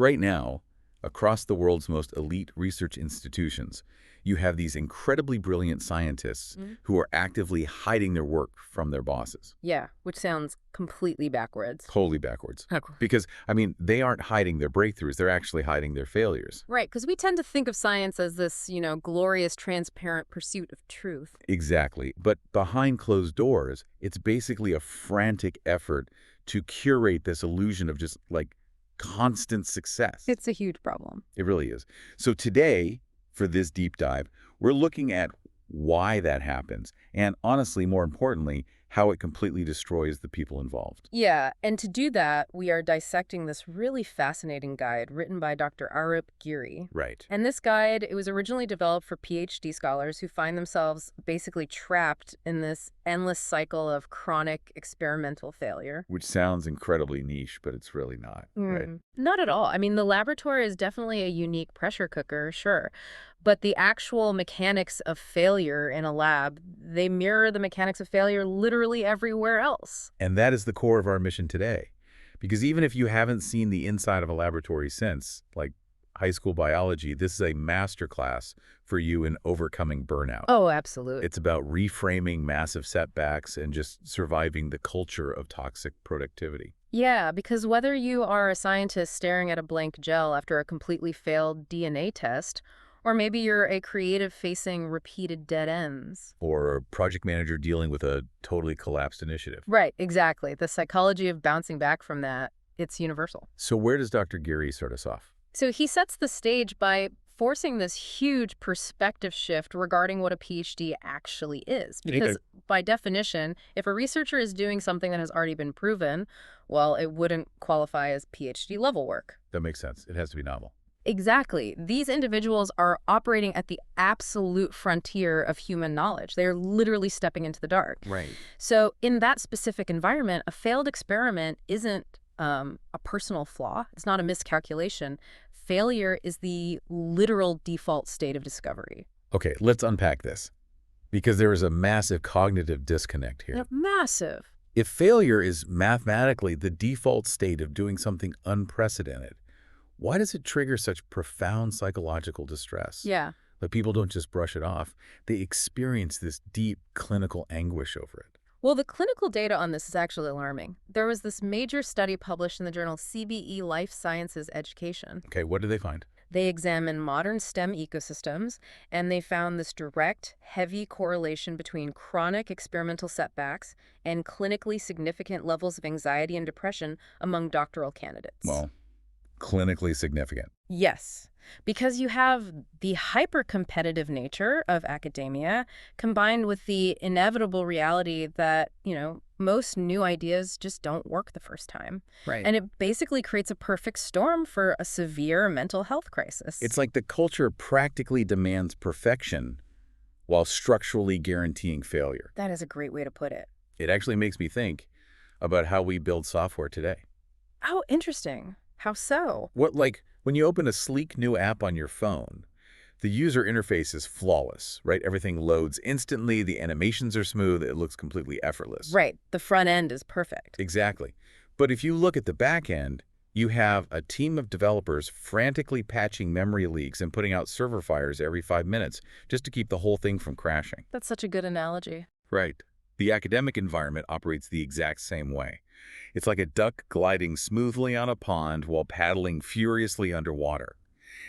right now, across the world's most elite research institutions, you have these incredibly brilliant scientists who are actively hiding their work from their bosses. Yeah, which sounds completely backwards. Totally backwards. Because, I mean, they aren't hiding their breakthroughs, they're actually hiding their failures. Right, because we tend to think of science as this, glorious, transparent pursuit of truth. Exactly. But behind closed doors, it's basically a frantic effort to curate this illusion of just, like, constant success. It's a huge problem. It really is. So today, for this deep dive, we're looking at why that happens, and honestly, more importantly, how it completely destroys the people involved. Yeah, and to do that, we are dissecting this really fascinating guide written by Dr. Arup Giri. Right. And this guide, it was originally developed for PhD scholars who find themselves basically trapped in this endless cycle of chronic experimental failure. Which sounds incredibly niche, but it's really not, right? Not at all. I mean, the laboratory is definitely a unique pressure cooker, sure. But the actual mechanics of failure in a lab, they mirror the mechanics of failure literally everywhere else. And that is the core of our mission today. Because even if you haven't seen the inside of a laboratory since, like high school biology, this is a masterclass for you in overcoming burnout. Oh, absolutely. It's about reframing massive setbacks and just surviving the culture of toxic productivity. Yeah, because whether you are a scientist staring at a blank gel after a completely failed DNA test, or maybe you're a creative facing repeated dead ends. Or a project manager dealing with a totally collapsed initiative. Right, exactly. The psychology of bouncing back from that, it's universal. So where does Dr. Giri start us off? So he sets the stage by forcing this huge perspective shift regarding what a PhD actually is. Because by definition, if a researcher is doing something that has already been proven, well, it wouldn't qualify as PhD level work. That makes sense. It has to be novel. Exactly. These individuals are operating at the absolute frontier of human knowledge. They're literally stepping into the dark. Right. So in that specific environment, a failed experiment isn't a personal flaw. It's not a miscalculation. Failure is the literal default state of discovery. Okay, let's unpack this. Because there is a massive cognitive disconnect here. Yeah, massive. If failure is mathematically the default state of doing something unprecedented, why does it trigger such profound psychological distress? Yeah. Like people don't just brush it off. They experience this deep clinical anguish over it. Well, the clinical data on this is actually alarming. There was this major study published in the journal CBE Life Sciences Education. Okay, what did they find? They examined modern STEM ecosystems, and they found this direct, heavy correlation between chronic experimental setbacks and clinically significant levels of anxiety and depression among doctoral candidates. Well, clinically significant. Yes, because you have the hyper-competitive nature of academia combined with the inevitable reality that, most new ideas just don't work the first time. Right. And it basically creates a perfect storm for a severe mental health crisis. It's like the culture practically demands perfection while structurally guaranteeing failure. That is a great way to put it. It actually makes me think about how we build software today. Oh, interesting. How so? When you open a sleek new app on your phone, the user interface is flawless, right? Everything loads instantly, the animations are smooth, it looks completely effortless. Right. The front end is perfect. Exactly. But if you look at the back end, you have a team of developers frantically patching memory leaks and putting out server fires every 5 minutes just to keep the whole thing from crashing. That's such a good analogy. Right. The academic environment operates the exact same way. It's like a duck gliding smoothly on a pond while paddling furiously underwater.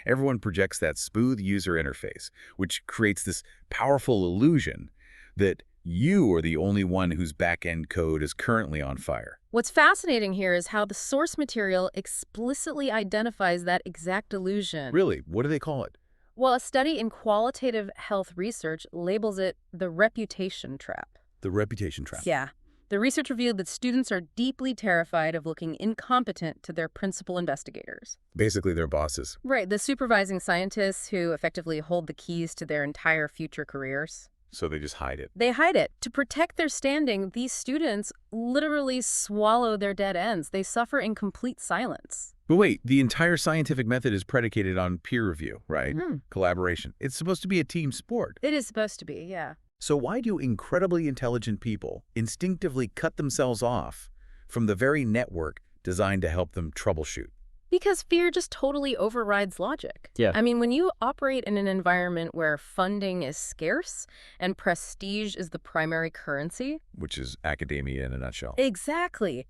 Everyone projects that smooth user interface, which creates this powerful illusion that you are the only one whose back-end code is currently on fire. What's fascinating here is how the source material explicitly identifies that exact illusion. Really? What do they call it? Well, a study in qualitative health research labels it the reputation trap. The reputation trap. Yeah. The research revealed that students are deeply terrified of looking incompetent to their principal investigators. Basically, their bosses. Right, the supervising scientists who effectively hold the keys to their entire future careers. So they just hide it. They hide it. To protect their standing, these students literally swallow their dead ends. They suffer in complete silence. But wait, the entire scientific method is predicated on peer review, right? Collaboration. It's supposed to be a team sport. It is supposed to be, yeah. So why do incredibly intelligent people instinctively cut themselves off from the very network designed to help them troubleshoot? Because fear just totally overrides logic. Yeah. I mean, when you operate in an environment where funding is scarce and prestige is the primary currency. Which is academia in a nutshell. Exactly.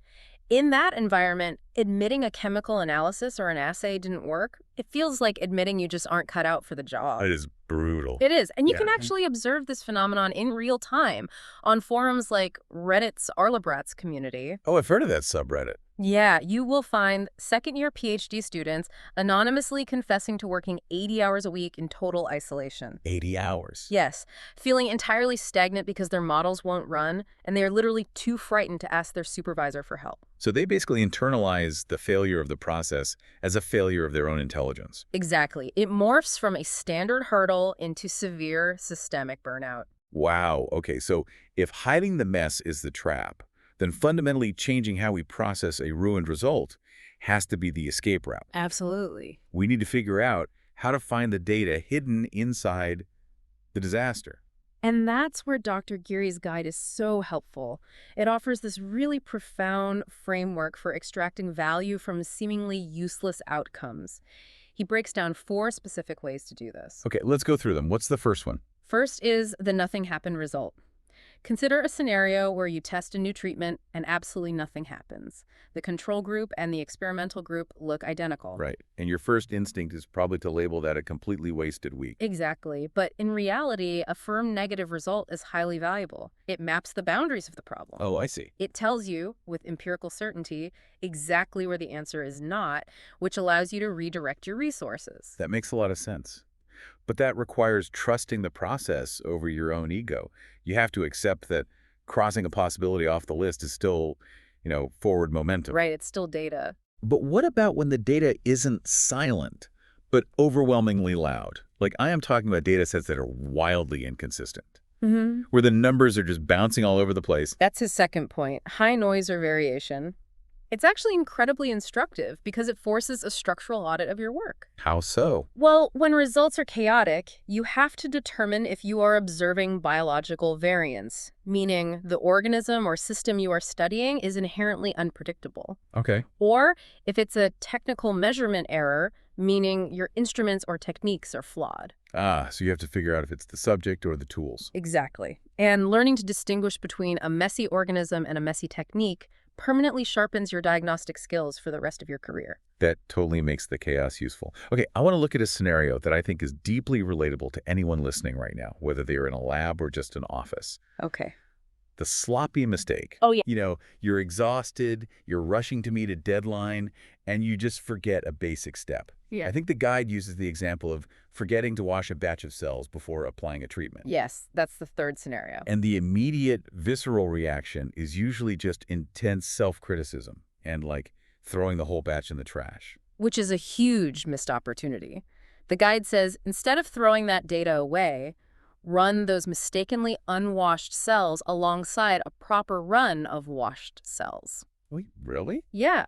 In that environment, admitting a chemical analysis or an assay didn't work, it feels like admitting you just aren't cut out for the job. It is brutal. It is. And you Yeah. can actually observe this phenomenon in real time on forums like Reddit's Arlebrats community. Oh, I've heard of that subreddit. Yeah, you will find second-year PhD students anonymously confessing to working 80 hours a week in total isolation. 80 hours. Yes, feeling entirely stagnant because their models won't run, and they are literally too frightened to ask their supervisor for help. So they basically internalize the failure of the process as a failure of their own intelligence. Exactly. It morphs from a standard hurdle into severe systemic burnout. Wow. Okay, so if hiding the mess is the trap, then fundamentally changing how we process a ruined result has to be the escape route. Absolutely. We need to figure out how to find the data hidden inside the disaster. And that's where Dr. Giri's guide is so helpful. It offers this really profound framework for extracting value from seemingly useless outcomes. He breaks down 4 specific ways to do this. Okay, let's go through them. What's the first one? First is the nothing happened result. Consider a scenario where you test a new treatment and absolutely nothing happens. The control group and the experimental group look identical. Right. And your first instinct is probably to label that a completely wasted week. Exactly. But in reality, a firm negative result is highly valuable. It maps the boundaries of the problem. Oh, I see. It tells you, with empirical certainty, exactly where the answer is not, which allows you to redirect your resources. That makes a lot of sense. But that requires trusting the process over your own ego. You have to accept that crossing a possibility off the list is still, forward momentum. Right, it's still data. But what about when the data isn't silent, but overwhelmingly loud? Like, I am talking about data sets that are wildly inconsistent, where the numbers are just bouncing all over the place. That's his second point, high noise or variation. It's actually incredibly instructive because it forces a structural audit of your work. How so? Well, when results are chaotic, you have to determine if you are observing biological variance, meaning the organism or system you are studying is inherently unpredictable. Okay. Or if it's a technical measurement error, meaning your instruments or techniques are flawed. Ah, so you have to figure out if it's the subject or the tools. Exactly. And learning to distinguish between a messy organism and a messy technique permanently sharpens your diagnostic skills for the rest of your career. That totally makes the chaos useful. Okay, I want to look at a scenario that I think is deeply relatable to anyone listening right now, whether they're in a lab or just an office. Okay. The sloppy mistake. Oh, yeah. You're exhausted, you're rushing to meet a deadline, and you just forget a basic step. Yeah. I think the guide uses the example of forgetting to wash a batch of cells before applying a treatment. Yes, that's the third scenario. And the immediate visceral reaction is usually just intense self-criticism and like throwing the whole batch in the trash. Which is a huge missed opportunity. The guide says instead of throwing that data away, run those mistakenly unwashed cells alongside a proper run of washed cells. Wait, really? Yeah,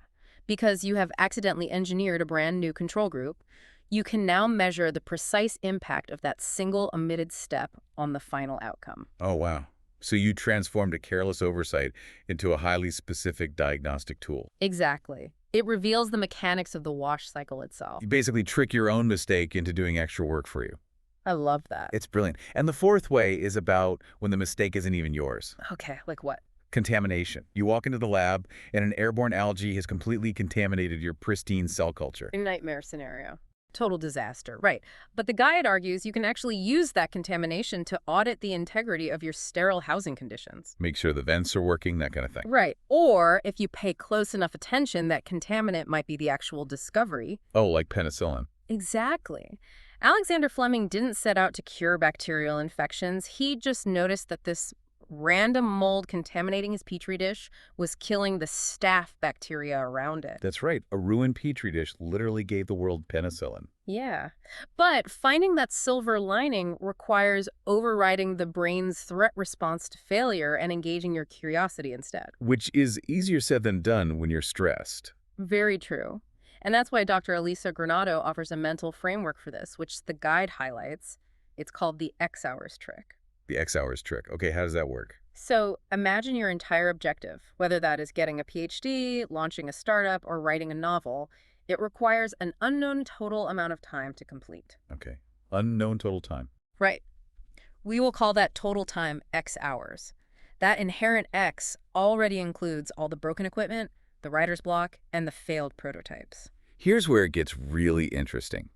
because you have accidentally engineered a brand new control group, you can now measure the precise impact of that single omitted step on the final outcome. Oh, wow. So you transformed a careless oversight into a highly specific diagnostic tool. Exactly. It reveals the mechanics of the wash cycle itself. You basically trick your own mistake into doing extra work for you. I love that. It's brilliant. And the fourth way is about when the mistake isn't even yours. Okay, like what? Contamination. You walk into the lab and an airborne algae has completely contaminated your pristine cell culture. A nightmare scenario. Total disaster, right. But the guide argues you can actually use that contamination to audit the integrity of your sterile housing conditions. Make sure the vents are working, that kind of thing. Right. Or if you pay close enough attention, that contaminant might be the actual discovery. Oh, like penicillin. Exactly. Alexander Fleming didn't set out to cure bacterial infections. He just noticed that this random mold contaminating his petri dish was killing the staph bacteria around it. That's right. A ruined petri dish literally gave the world penicillin. Yeah. But finding that silver lining requires overriding the brain's threat response to failure and engaging your curiosity instead. Which is easier said than done when you're stressed. Very true. And that's why Dr. Elisa Granado offers a mental framework for this, which the guide highlights. It's called the X hours trick. The X hours trick. Okay, how does that work? So imagine your entire objective, whether that is getting a PhD, launching a startup, or writing a novel. It requires an unknown total amount of time to complete. Okay. Unknown total time. Right. We will call that total time X hours. That inherent X already includes all the broken equipment, the writer's block, and the failed prototypes. Here's where it gets really interesting.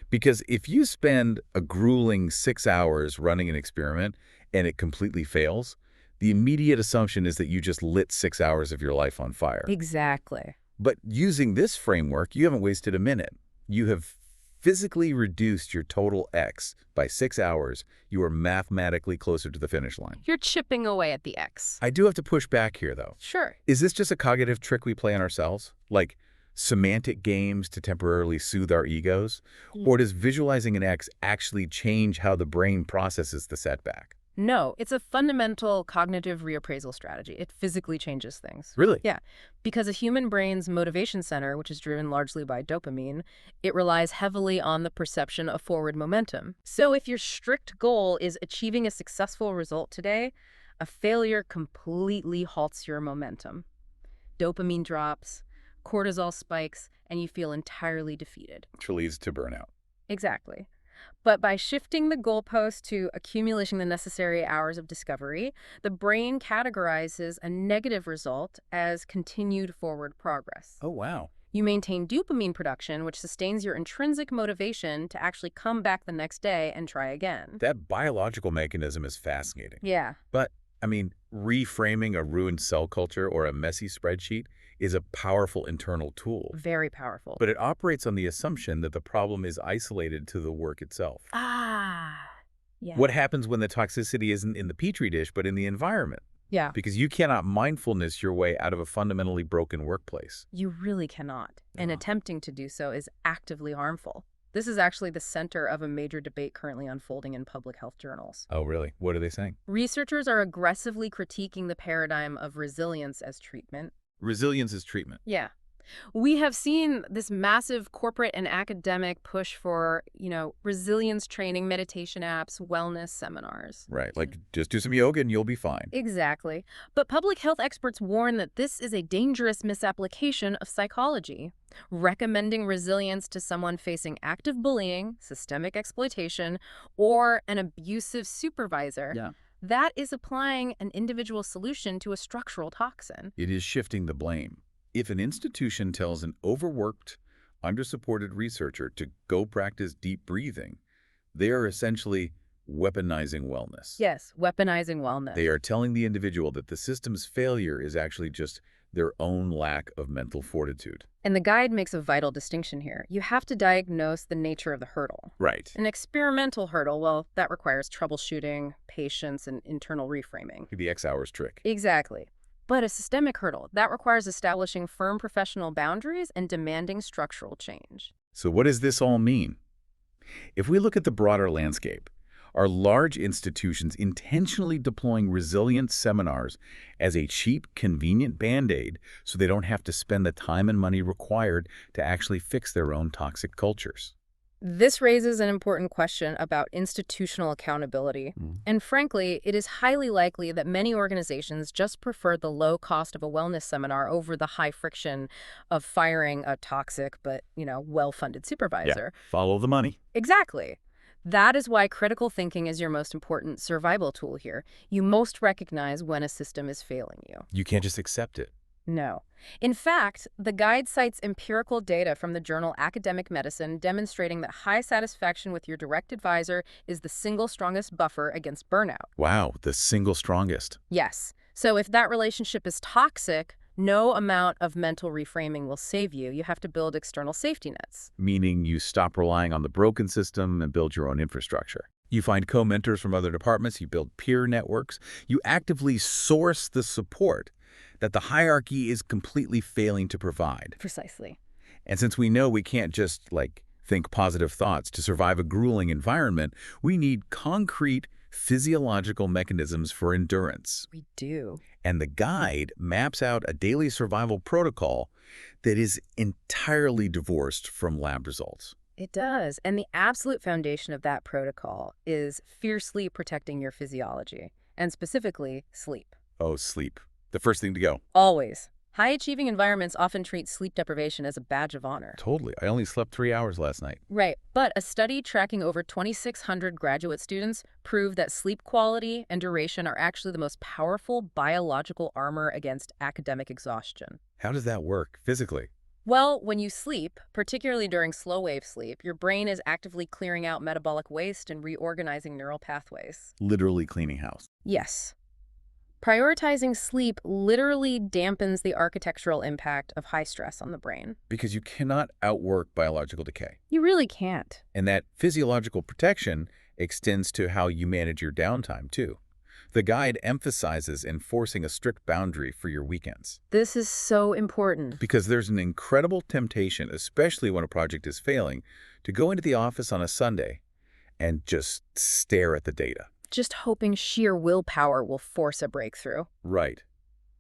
Because if you spend a grueling 6 hours running an experiment and it completely fails, the immediate assumption is that you just lit 6 hours of your life on fire. Exactly. But using this framework, you haven't wasted a minute. You have physically reduced your total X by 6 hours. You are mathematically closer to the finish line. You're chipping away at the X. I do have to push back here, though. Sure. Is this just a cognitive trick we play on ourselves? Like semantic games to temporarily soothe our egos? Or does visualizing an X actually change how the brain processes the setback? No, it's a fundamental cognitive reappraisal strategy. It physically changes things. Really? Yeah, because a human brain's motivation center, which is driven largely by dopamine, it relies heavily on the perception of forward momentum. So if your strict goal is achieving a successful result today, a failure completely halts your momentum. Dopamine drops, cortisol spikes, and you feel entirely defeated. Which leads to burnout. Exactly. But by shifting the goalpost to accumulating the necessary hours of discovery, the brain categorizes a negative result as continued forward progress. Oh, wow. You maintain dopamine production, which sustains your intrinsic motivation to actually come back the next day and try again. That biological mechanism is fascinating. Yeah. But, I mean, reframing a ruined cell culture or a messy spreadsheet is a powerful internal tool. Very powerful. But it operates on the assumption that the problem is isolated to the work itself. Yeah. What happens when the toxicity isn't in the petri dish, but in the environment? Yeah. Because you cannot mindfulness your way out of a fundamentally broken workplace. You really cannot. And No. attempting to do so is actively harmful. This is actually the center of a major debate currently unfolding in public health journals. Oh, really? What are they saying? Researchers are aggressively critiquing the paradigm of resilience as treatment. Resilience is treatment. Yeah. We have seen this massive corporate and academic push for, resilience training, meditation apps, wellness seminars. Right. Like, just do some yoga and you'll be fine. Exactly. But public health experts warn that this is a dangerous misapplication of psychology. Recommending resilience to someone facing active bullying, systemic exploitation, or an abusive supervisor. Yeah. That is applying an individual solution to a structural toxin. It is shifting the blame. If an institution tells an overworked, undersupported researcher to go practice deep breathing, they are essentially weaponizing wellness. Yes, weaponizing wellness. They are telling the individual that the system's failure is actually just their own lack of mental fortitude. And the guide makes a vital distinction here. You have to diagnose the nature of the hurdle. Right. An experimental hurdle, well, that requires troubleshooting, patience, and internal reframing. The X hours trick. Exactly. But a systemic hurdle, that requires establishing firm professional boundaries and demanding structural change. So what does this all mean? If we look at the broader landscape, are large institutions intentionally deploying resilience seminars as a cheap, convenient Band-Aid so they don't have to spend the time and money required to actually fix their own toxic cultures? This raises an important question about institutional accountability. And frankly, it is highly likely that many organizations just prefer the low cost of a wellness seminar over the high friction of firing a toxic but, well-funded supervisor. Yeah, follow the money. Exactly. That is why critical thinking is your most important survival tool here. You most recognize when a system is failing you. You can't just accept it. No. In fact, the guide cites empirical data from the journal Academic Medicine demonstrating that high satisfaction with your direct advisor is the single strongest buffer against burnout. Wow, the single strongest. Yes. So if that relationship is toxic, no amount of mental reframing will save you. You have to build external safety nets. Meaning you stop relying on the broken system and build your own infrastructure. You find co-mentors from other departments, you build peer networks, you actively source the support that the hierarchy is completely failing to provide. Precisely. And since we know we can't just, think positive thoughts to survive a grueling environment, we need concrete physiological mechanisms for endurance. We do. And the guide maps out a daily survival protocol that is entirely divorced from lab results. It does. And the absolute foundation of that protocol is fiercely protecting your physiology, and specifically sleep. Oh, sleep. The first thing to go. Always. High-achieving environments often treat sleep deprivation as a badge of honor. Totally. I only slept 3 hours last night. Right, but a study tracking over 2,600 graduate students proved that sleep quality and duration are actually the most powerful biological armor against academic exhaustion. How does that work physically? Well, when you sleep, particularly during slow-wave sleep, your brain is actively clearing out metabolic waste and reorganizing neural pathways. Literally cleaning house. Yes. Prioritizing sleep literally dampens the architectural impact of high stress on the brain. Because you cannot outwork biological decay. You really can't. And that physiological protection extends to how you manage your downtime, too. The guide emphasizes enforcing a strict boundary for your weekends. This is so important. Because there's an incredible temptation, especially when a project is failing, to go into the office on a Sunday and just stare at the data. Just hoping sheer willpower will force a breakthrough. Right.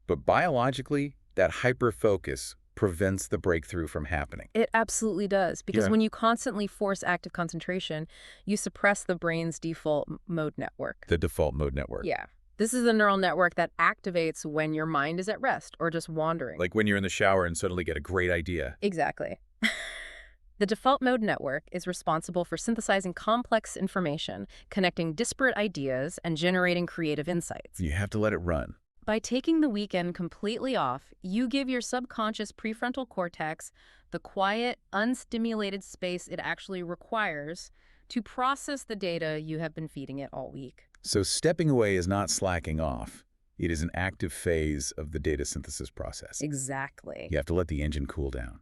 But biologically, that hyper-focus prevents the breakthrough from happening. It absolutely does, because Yeah. when you constantly force active concentration, you suppress the brain's default mode network. The default mode network. Yeah. This is the neural network that activates when your mind is at rest or just wandering. Like when you're in the shower and suddenly get a great idea. Exactly. The default mode network is responsible for synthesizing complex information, connecting disparate ideas, and generating creative insights. You have to let it run. By taking the weekend completely off, you give your subconscious prefrontal cortex the quiet, unstimulated space it actually requires to process the data you have been feeding it all week. So stepping away is not slacking off. It is an active phase of the data synthesis process. Exactly. You have to let the engine cool down.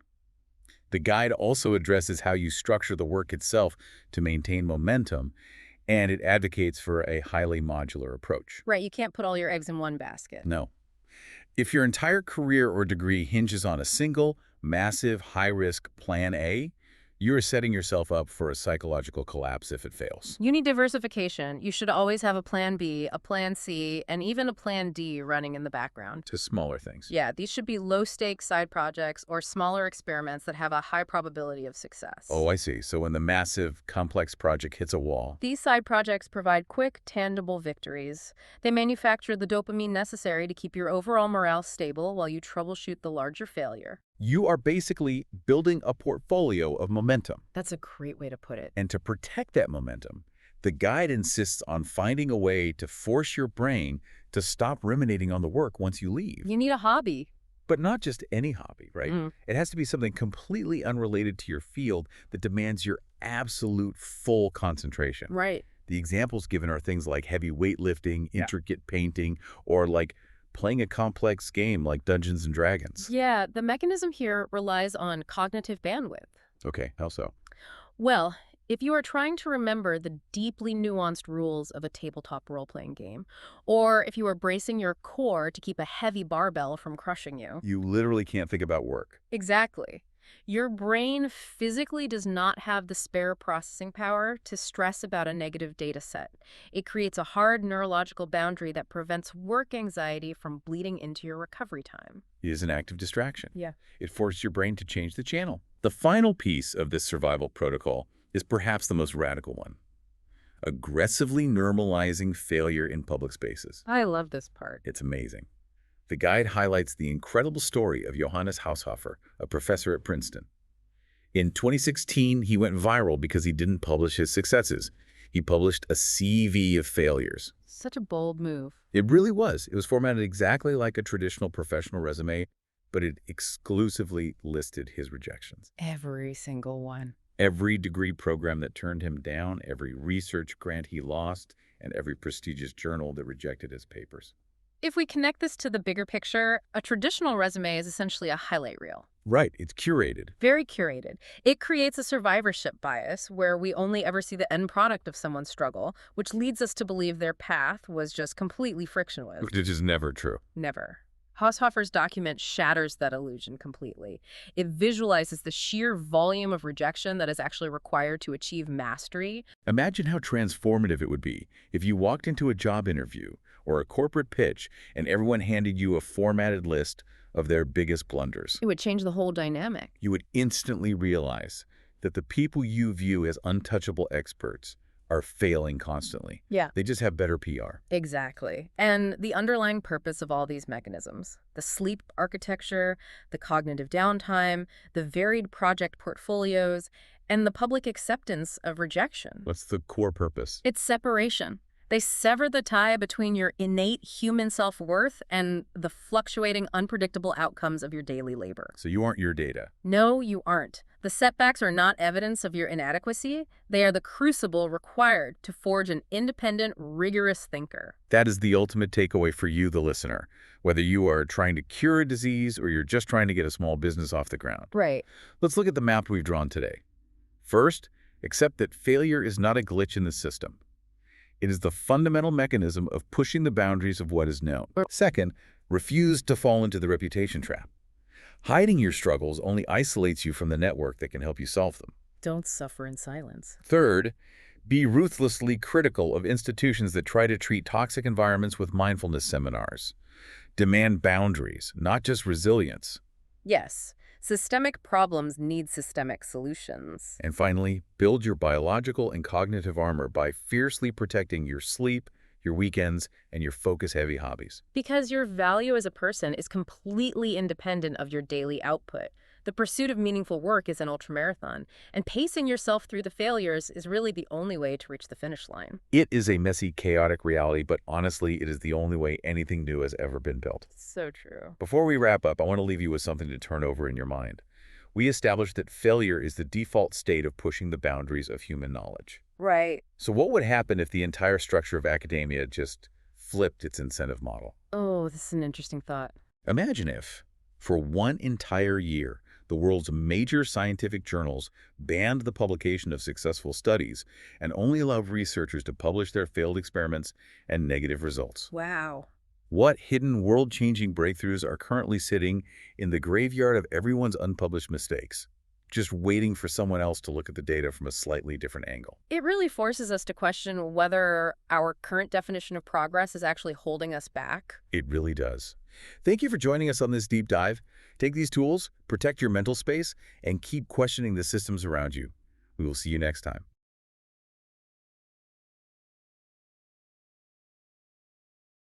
The guide also addresses how you structure the work itself to maintain momentum, and it advocates for a highly modular approach. Right, you can't put all your eggs in one basket. No. If your entire career or degree hinges on a single, massive, high-risk plan A, you're setting yourself up for a psychological collapse if it fails. You need diversification. You should always have a plan B, a plan C, and even a plan D running in the background. To smaller things. Yeah, these should be low-stakes side projects or smaller experiments that have a high probability of success. Oh, I see. So when the massive, complex project hits a wall, These side projects provide quick, tangible victories. They manufacture the dopamine necessary to keep your overall morale stable while you troubleshoot the larger failure. you are basically building a portfolio of momentum. That's a great way to put it. And to protect that momentum, the guide insists on finding a way to force your brain to stop ruminating on the work once you leave. You need a hobby. But not just any hobby, right? Mm. It has to be something completely unrelated to your field that demands your absolute full concentration. Right. The examples given are things like heavy weightlifting, intricate painting, or like playing a complex game like Dungeons and Dragons. Yeah, the mechanism here relies on cognitive bandwidth. Okay, how so? Well, if you are trying to remember the deeply nuanced rules of a tabletop role-playing game, or if you are bracing your core to keep a heavy barbell from crushing you. You literally can't think about work. Exactly. Your brain physically does not have the spare processing power to stress about a negative data set. It creates a hard neurological boundary that prevents work anxiety from bleeding into your recovery time. It is an active distraction. Yeah. It forces your brain to change the channel. The final piece of this survival protocol is perhaps the most radical one. Aggressively normalizing failure in public spaces. I love this part. It's amazing. The guide highlights the incredible story of Johannes Haushofer, a professor at Princeton. In 2016, he went viral because he didn't publish his successes. He published a CV of failures. Such a bold move. It really was. It was formatted exactly like a traditional professional resume, but it exclusively listed his rejections. Every single one. Every degree program that turned him down, every research grant he lost, and every prestigious journal that rejected his papers. If we connect this to the bigger picture, a traditional resume is essentially a highlight reel. Right, it's curated. Very curated. It creates a survivorship bias where we only ever see the end product of someone's struggle, which leads us to believe their path was just completely frictionless. Which is never true. Never. Haushofer's document shatters that illusion completely. It visualizes the sheer volume of rejection that is actually required to achieve mastery. Imagine how transformative it would be if you walked into a job interview or a corporate pitch and everyone handed you a formatted list of their biggest blunders. It would change the whole dynamic. You would instantly realize that the people you view as untouchable experts are failing constantly. Yeah. They just have better PR. Exactly. And the underlying purpose of all these mechanisms, the sleep architecture, the cognitive downtime, the varied project portfolios, and the public acceptance of rejection. What's the core purpose? It's separation. They sever the tie between your innate human self-worth and the fluctuating, unpredictable outcomes of your daily labor. So you aren't your data. No, you aren't. The setbacks are not evidence of your inadequacy. They are the crucible required to forge an independent, rigorous thinker. That is the ultimate takeaway for you, the listener, whether you are trying to cure a disease or you're just trying to get a small business off the ground. Right. Let's look at the map we've drawn today. First, accept that failure is not a glitch in the system. It is the fundamental mechanism of pushing the boundaries of what is known. Second, refuse to fall into the reputation trap. Hiding your struggles only isolates you from the network that can help you solve them. Don't suffer in silence. Third, be ruthlessly critical of institutions that try to treat toxic environments with mindfulness seminars. Demand boundaries, not just resilience. Yes, systemic problems need systemic solutions. And finally, build your biological and cognitive armor by fiercely protecting your sleep, your weekends, and your focus-heavy hobbies. Because your value as a person is completely independent of your daily output. The pursuit of meaningful work is an ultramarathon, and pacing yourself through the failures is really the only way to reach the finish line. It is a messy, chaotic reality, but honestly, it is the only way anything new has ever been built. So true. Before we wrap up, I want to leave you with something to turn over in your mind. We established that failure is the default state of pushing the boundaries of human knowledge. Right. So what would happen if the entire structure of academia just flipped its incentive model? Oh, this is an interesting thought. Imagine if, for one entire year, the world's major scientific journals banned the publication of successful studies and only allowed researchers to publish their failed experiments and negative results. Wow. What hidden world-changing breakthroughs are currently sitting in the graveyard of everyone's unpublished mistakes, just waiting for someone else to look at the data from a slightly different angle? It really forces us to question whether our current definition of progress is actually holding us back. It really does. Thank you for joining us on this deep dive. Take these tools, protect your mental space, and keep questioning the systems around you. We will see you next time.